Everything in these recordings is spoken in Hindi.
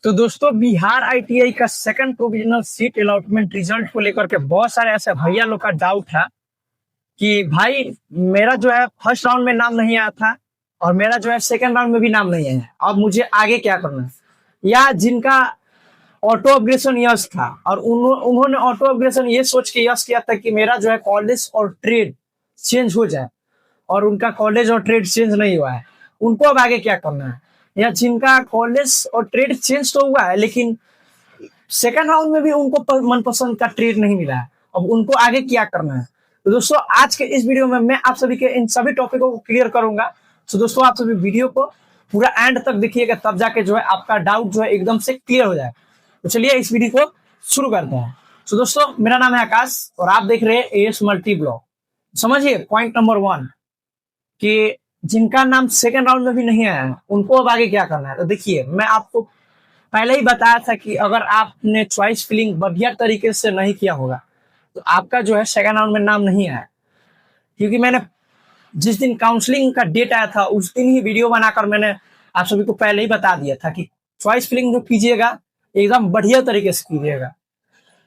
तो दोस्तों बिहार आईटीआई का second provisional seat allotment result को लेकर के बहुत सारे ऐसे भैया लोग का डाउट है कि भाई मेरा जो है फर्स्ट राउंड में नाम नहीं आया था और मेरा जो है सेकंड राउंड में भी नाम नहीं आया है। अब मुझे आगे क्या करना है। या जिनका ऑटो अपग्रेडेशन यस था और उन्होंने ऑटो अपग्रेडेशन ये सोच के यस किया था कि मेरा जो है कॉलेज और ट्रेड चेंज हो जाए और उनका कॉलेज और ट्रेड चेंज नहीं हुआ है, उनको अब आगे क्या करना है। या जिनका कॉलेज और ट्रेड चेंज तो हुआ है लेकिन सेकंड राउंड में भी उनको मनपसंद का ट्रेड नहीं मिला है, अब उनको आगे क्या करना है। तो दोस्तों आज के इस वीडियो में मैं आप सभी के इन सभी टॉपिकों को क्लियर करूंगा। तो दोस्तों आप सभी वीडियो को पूरा एंड तक देखिएगा, तब जाके जो है आपका डाउट जो है एकदम से क्लियर हो जाए। तो चलिए इस वीडियो को शुरू करते हैं। तो दोस्तों मेरा नाम है आकाश और आप देख रहे हैं एएस मल्टी ब्लॉग। समझिए पॉइंट नंबर 1 कि जिनका नाम सेकंड राउंड में भी नहीं आया है उनको अब आगे क्या करना है। तो देखिए मैं आपको पहले ही बताया था कि अगर आपने चॉइस फिलिंग बढ़िया तरीके से नहीं किया होगा तो आपका जो है सेकंड राउंड में नाम नहीं आया, क्योंकि मैंने जिस दिन काउंसलिंग का डेट आया था उस दिन ही वीडियो बनाकर मैंने आप सभी को पहले ही बता दिया था कि चॉइस फिलिंग जो कीजिएगा एकदम बढ़िया तरीके से कीजिएगा।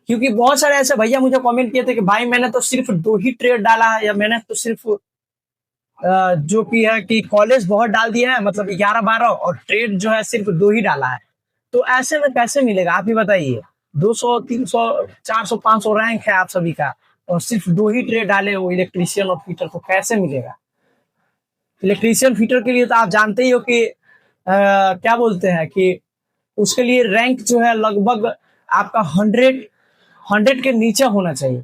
क्योंकि बहुत सारे ऐसे भैया मुझे कमेंट किए थे कि भाई मैंने तो सिर्फ 2 ही ट्रेड डाला है या मैंने तो सिर्फ जो कि है कि कॉलेज बहुत डाल दिया है, मतलब 11-12 और ट्रेड जो है सिर्फ 2 ही डाला है। तो ऐसे में कैसे मिलेगा आप ही बताइए। 200 300 400 500 रैंक है आप सभी का और सिर्फ 2 ही ट्रेड डाले हो इलेक्ट्रीशियन और फिटर, तो कैसे मिलेगा। इलेक्ट्रीशियन फिटर के लिए तो आप जानते ही हो कि क्या बोलते हैं कि उसके लिए रैंक जो है लगभग आपका 100 के नीचे होना चाहिए,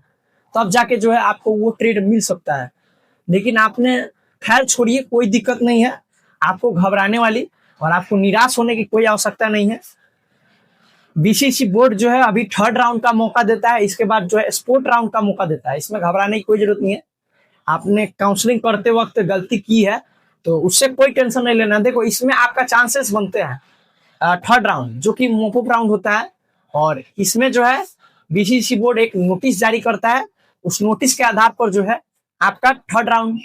तब जाके जो है आपको वो ट्रेड मिल सकता है। लेकिन आपने खैर छोड़िए, कोई दिक्कत नहीं है, आपको घबराने वाली और आपको निराश होने की कोई आवश्यकता नहीं है। बीसीसी बोर्ड जो है अभी 3rd राउंड का मौका देता है, इसके बाद जो है स्पोर्ट राउंड का मौका देता है। इसमें घबराने की कोई जरूरत नहीं है। आपने काउंसलिंग करते वक्त गलती की है तो उससे कोई टेंशन नहीं लेना। देखो इसमें आपका चांसेस बनते हैं 3rd राउंड जो कि मोपअप राउंड होता है, और इसमें जो है बीसीसी बोर्ड एक नोटिस जारी करता है। उस नोटिस के आधार पर जो है आपका 3rd राउंड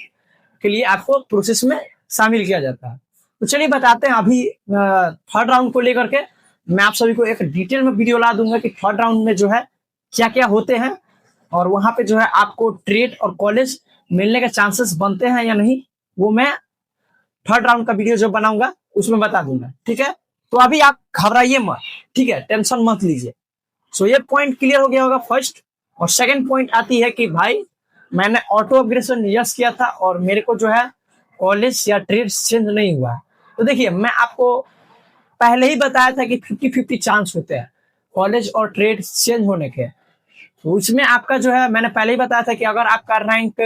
के लिए आपको प्रोसेस में शामिल किया जाता है। तो चलिए बताते हैं अभी 3rd राउंड को लेकर के मैं आप सभी को एक डिटेल में वीडियो ला दूंगा कि 3rd राउंड में जो है क्या क्या होते हैं और वहां पे जो है आपको ट्रेड और कॉलेज मिलने के चांसेस बनते हैं या नहीं, वो मैं 3rd राउंड का वीडियो जो बनाऊंगा उसमें बता दूंगा। ठीक है, तो अभी आप घबराइए मत, ठीक है, टेंशन मत लीजिए। सो ये पॉइंट क्लियर हो गया होगा फर्स्ट। और सेकंड पॉइंट आती है कि भाई मैंने ऑटो अपग्रेडेशन यस किया था और मेरे को जो है कॉलेज या ट्रेड चेंज नहीं हुआ। तो देखिए मैं आपको पहले ही बताया था कि 50-50 चांस होते हैं कॉलेज और ट्रेड चेंज होने के। तो उसमें आपका जो है मैंने पहले ही बताया था कि अगर आपका रैंक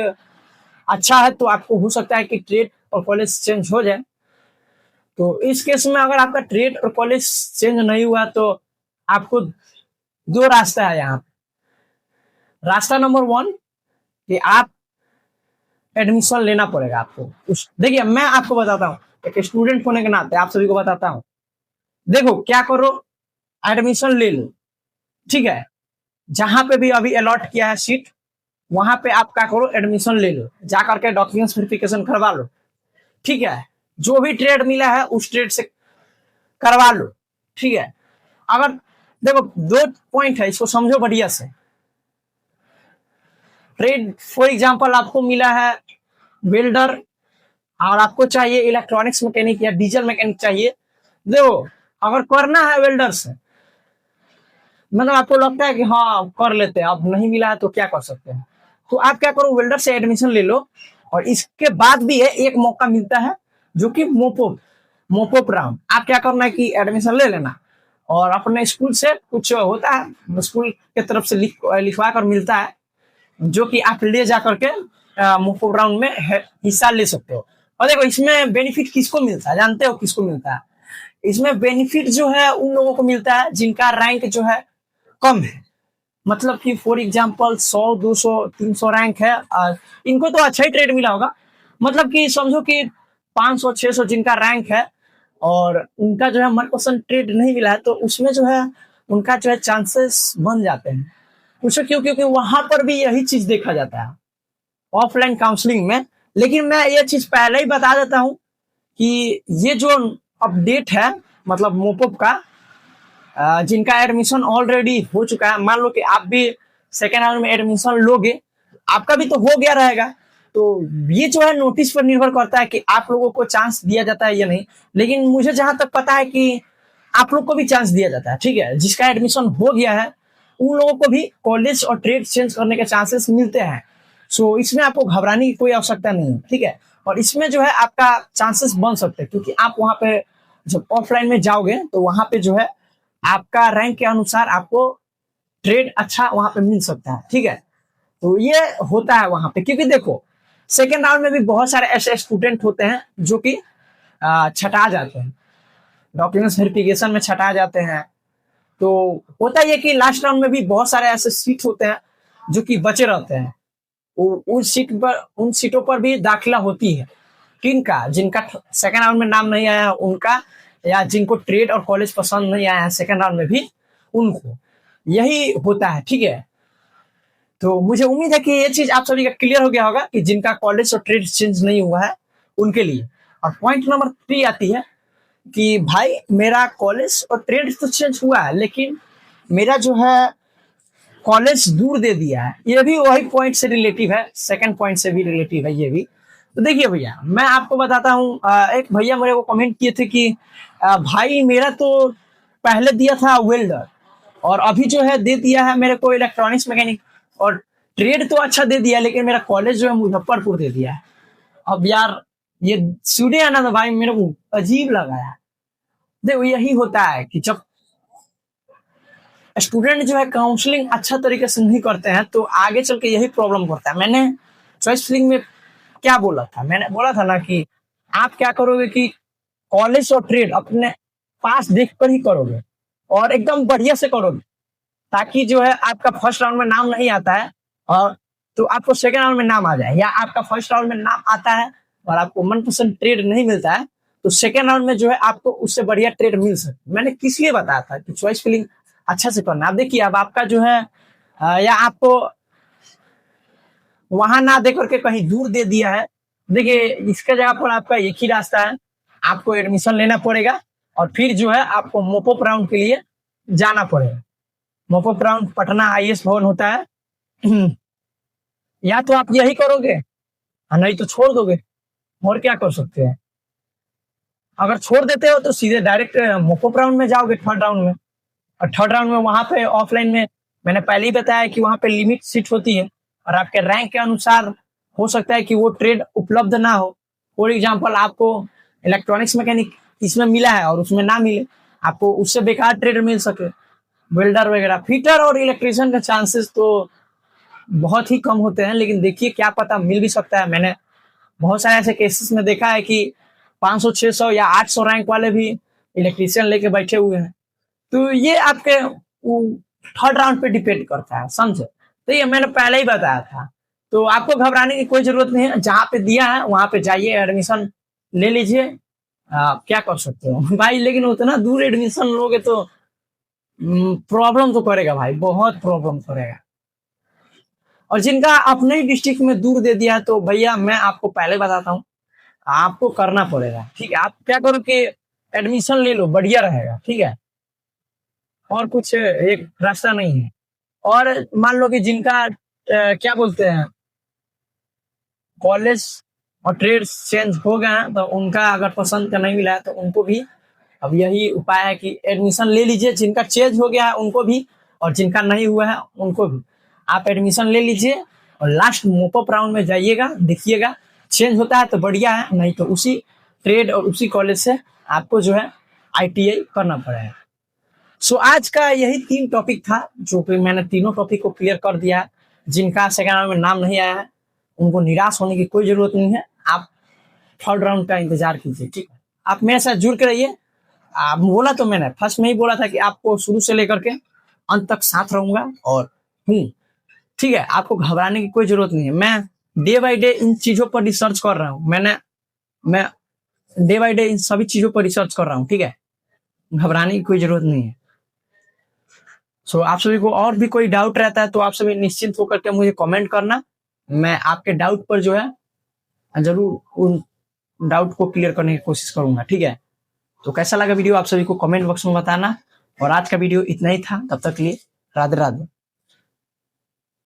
अच्छा है तो आपको हो सकता है कि ट्रेड और कॉलेज चेंज हो जाए। तो इस केस में अगर आपका ट्रेड और कॉलेज चेंज नहीं हुआ तो आपको 2 रास्ता है यहाँ पे। रास्ता नंबर 1 कि आप एडमिशन लेना पड़ेगा आपको। देखिए मैं आपको बताता हूँ, एक स्टूडेंट होने के नाते आप सभी को बताता हूँ। देखो क्या करो, एडमिशन ले लो, ठीक है, जहां पे भी अभी अलॉट किया है सीट वहां पे आप क्या करो, एडमिशन ले लो, जाकर के डॉक्यूमेंट्स वेरिफिकेशन करवा लो, ठीक है। जो भी ट्रेड मिला है उस ट्रेड से करवा लो, ठीक है। अगर देखो 2 पॉइंट है, इसको समझो बढ़िया से। ट्रेड फॉर एग्जांपल आपको मिला है वेल्डर और आपको चाहिए इलेक्ट्रॉनिक्स मैकेनिक या डीजल मैकेनिक चाहिए। देखो अगर करना है वेल्डर से, मतलब आपको लगता है कि हाँ कर लेते हैं, अब नहीं मिला है तो क्या कर सकते हैं, तो आप क्या करो वेल्डर से एडमिशन ले लो। और इसके बाद भी है एक मौका मिलता है जो कि मोपोप राउंड। आप क्या करना है कि एडमिशन ले लेना और अपने स्कूल से कुछ होता है, स्कूल के तरफ से लिखवा कर मिलता है, जो कि आप ले जा करके मोपोप राउंड में हिस्सा ले सकते हो। और देखो इसमें बेनिफिट किसको मिलता है, जानते हो किसको मिलता है। इसमें बेनिफिट जो है उन लोगों को मिलता है जिनका रैंक जो है कम है, मतलब कि फॉर एग्जांपल 100 200 300 रैंक है और इनको तो अच्छा ही ट्रेड मिला होगा। मतलब कि समझो कि 500 600 जिनका रैंक है और उनका जो है मनपसंद ट्रेड नहीं मिला है, तो उसमें जो है उनका जो है चांसेस बन जाते हैं। पूछो क्यों, क्योंकि वहां पर भी यही चीज देखा जाता है ऑफलाइन काउंसलिंग में। लेकिन मैं ये चीज पहले ही बता देता हूं कि ये जो अपडेट है मतलब मोपअप का, जिनका एडमिशन ऑलरेडी हो चुका है, मान लो कि आप भी सेकेंड राउंड में एडमिशन लोगे, आपका भी तो हो गया रहेगा। तो ये जो है नोटिस पर निर्भर करता है कि आप लोगों को चांस दिया जाता है या नहीं। लेकिन मुझे जहां तक पता है कि आप लोग को भी चांस दिया जाता है, ठीक है। जिसका एडमिशन हो गया है उन लोगों को भी कॉलेज और ट्रेड चेंज करने के चांसेस मिलते हैं। सो इसमें आपको घबराने की कोई आवश्यकता नहीं है, ठीक है। और इसमें जो है आपका चांसेस बन सकते हैं, क्योंकि आप वहां पे जब ऑफलाइन में जाओगे तो वहां पे जो है आपका रैंक के अनुसार आपको ट्रेड अच्छा वहां पे मिल सकता है, ठीक है। तो ये होता है वहां पे, क्योंकि देखो सेकेंड राउंड में भी बहुत सारे ऐसे स्टूडेंट होते हैं जो कि छटा जाते हैं, डॉक्यूमेंट्स वेरिफिकेशन में छटा जाते हैं। तो होता ये कि लास्ट राउंड में भी बहुत सारे ऐसे सीट होते हैं जो कि बचे रहते हैं। उन सीटों पर भी दाखिला होती है। किनका? जिनका सेकेंड राउंड में नाम नहीं आया उनका, या जिनको ट्रेड और कॉलेज पसंद नहीं आया है सेकेंड राउंड में भी उनको, यही होता है, ठीक है। तो मुझे उम्मीद है कि ये चीज आप सभी का क्लियर हो गया होगा कि जिनका कॉलेज और ट्रेड चेंज नहीं हुआ है उनके लिए। और पॉइंट नंबर 3 आती है कि भाई मेरा कॉलेज और ट्रेड तो चेंज हुआ है, लेकिन मेरा जो है कॉलेज दूर दे दिया है। ये भी वही पॉइंट से रिलेटिव है, सेकंड पॉइंट से भी रिलेटिव है ये भी। तो देखिए भैया, मैं आपको बताता हूँ, एक भैया मेरे को कमेंट किए थे कि भाई मेरा तो पहले दिया था वेल्डर और अभी जो है दे दिया है मेरे को इलेक्ट्रॉनिक्स मैकेनिक, और ट्रेड तो अच्छा दे दिया लेकिन मेरा कॉलेज जो है मुजफ्फरपुर दे दिया है। अब यार ये सुने है ना तो भाई मेरे को अजीब लगा यार। देखो यही होता है कि जब स्टूडेंट जो है काउंसलिंग अच्छा तरीके से नहीं करते हैं तो आगे चल के यही प्रॉब्लम करता है। मैंने चॉइस फिलिंग में क्या बोला था? मैंने बोला था ना कि आप क्या करोगे कि कॉलेज और ट्रेड अपने पास देख कर ही करोगे और एकदम बढ़िया से करोगे, ताकि जो है आपका फर्स्ट राउंड में नाम नहीं आता है और तो आपको सेकेंड राउंड में नाम आ जाए, या आपका फर्स्ट राउंड में नाम आता है और आपको मनपसंद ट्रेड नहीं मिलता है तो सेकेंड राउंड में जो है आपको उससे बढ़िया ट्रेड मिल सकती। मैंने किस लिए बताया था कि चॉइस फिलिंग अच्छा से करना। आप देखिए, अब आपका जो है या आपको वहां ना दे करके कहीं दूर दे दिया है, देखिए इसके जगह पर आपका एक ही रास्ता है, आपको एडमिशन लेना पड़ेगा और फिर जो है आपको मोपअप राउंड के लिए जाना पड़ेगा। मोपअप राउंड पटना आईएएस भवन होता है। या तो आप यही करोगे नहीं तो छोड़ दोगे, और क्या कर सकते हैं। अगर छोड़ देते हो तो सीधे डायरेक्ट मोपअप राउंड में जाओगे थर्ड राउंड में, और थर्ड राउंड में वहां पे ऑफलाइन में मैंने पहले ही बताया कि वहां पे लिमिट सीट होती है और आपके रैंक के अनुसार हो सकता है कि वो ट्रेड उपलब्ध ना हो। फॉर एग्जांपल आपको इलेक्ट्रॉनिक्स मैकेनिक इसमें मिला है और उसमें ना मिले, आपको उससे बेकार ट्रेड मिल सके। वेल्डर वगैरह, फिटर और इलेक्ट्रिशियन के चांसेस तो बहुत ही कम होते हैं, लेकिन देखिए क्या पता मिल भी सकता है। मैंने बहुत सारे ऐसे केसेस में देखा है कि 500 600 या 800 रैंक वाले भी इलेक्ट्रिशियन लेके बैठे हुए हैं। तो ये आपके थर्ड राउंड पे डिपेंड करता है, समझे। तो ये मैंने पहले ही बताया था, तो आपको घबराने की कोई जरूरत नहीं है। जहां पे दिया है वहां पे जाइए, एडमिशन ले लीजिए। क्या कर सकते हो भाई, लेकिन उतना दूर एडमिशन लोगे तो प्रॉब्लम तो करेगा भाई, बहुत प्रॉब्लम करेगा। और जिनका अपने ही डिस्ट्रिक्ट में दूर दे दिया है तो भैया मैं आपको पहले बताता हूँ, आपको करना पड़ेगा, ठीक है। आप क्या करो कि एडमिशन ले लो, बढ़िया रहेगा, ठीक है। और कुछ एक रास्ता नहीं है। और मान लो कि जिनका क्या बोलते हैं कॉलेज और ट्रेड चेंज हो गए हैं तो उनका अगर पसंद का नहीं मिला है तो उनको भी अब यही उपाय है कि एडमिशन ले लीजिए। जिनका चेंज हो गया है उनको भी, और जिनका नहीं हुआ है उनको भी आप एडमिशन ले लीजिए और लास्ट मोपअप राउंड में जाइएगा, देखिएगा चेंज होता है तो बढ़िया है, नहीं तो उसी ट्रेड और उसी कॉलेज से आपको जो है आईटीआई करना पड़ेगा। सो आज का यही 3 टॉपिक था, जो कि मैंने तीनों टॉपिक को क्लियर कर दिया है। जिनका सेकेंड राउंड में नाम नहीं आया है उनको निराश होने की कोई जरूरत नहीं है, आप थर्ड राउंड का इंतजार कीजिए, ठीक है। आप मेरे साथ जुड़ के रहिए। आप बोला तो मैंने फर्स्ट में ही बोला था कि आपको शुरू से लेकर के अंत तक साथ रहूंगा और हूँ, ठीक है। आपको घबराने की कोई जरूरत नहीं है। मैं डे बाय डे इन चीजों पर रिसर्च कर रहा हूँ, मैं डे बाय डे इन सभी चीजों पर रिसर्च कर रहा हूँ, ठीक है। घबराने की कोई जरूरत नहीं है। सो आप सभी को और भी कोई डाउट रहता है तो आप सभी निश्चिंत होकर के मुझे कमेंट करना, मैं आपके डाउट पर जो है जरूर उन डाउट को क्लियर करने की कोशिश करूंगा, ठीक है। तो कैसा लगा वीडियो आप सभी को कमेंट बॉक्स में बताना। और आज का वीडियो इतना ही था, तब तक के लिए राधे राधे।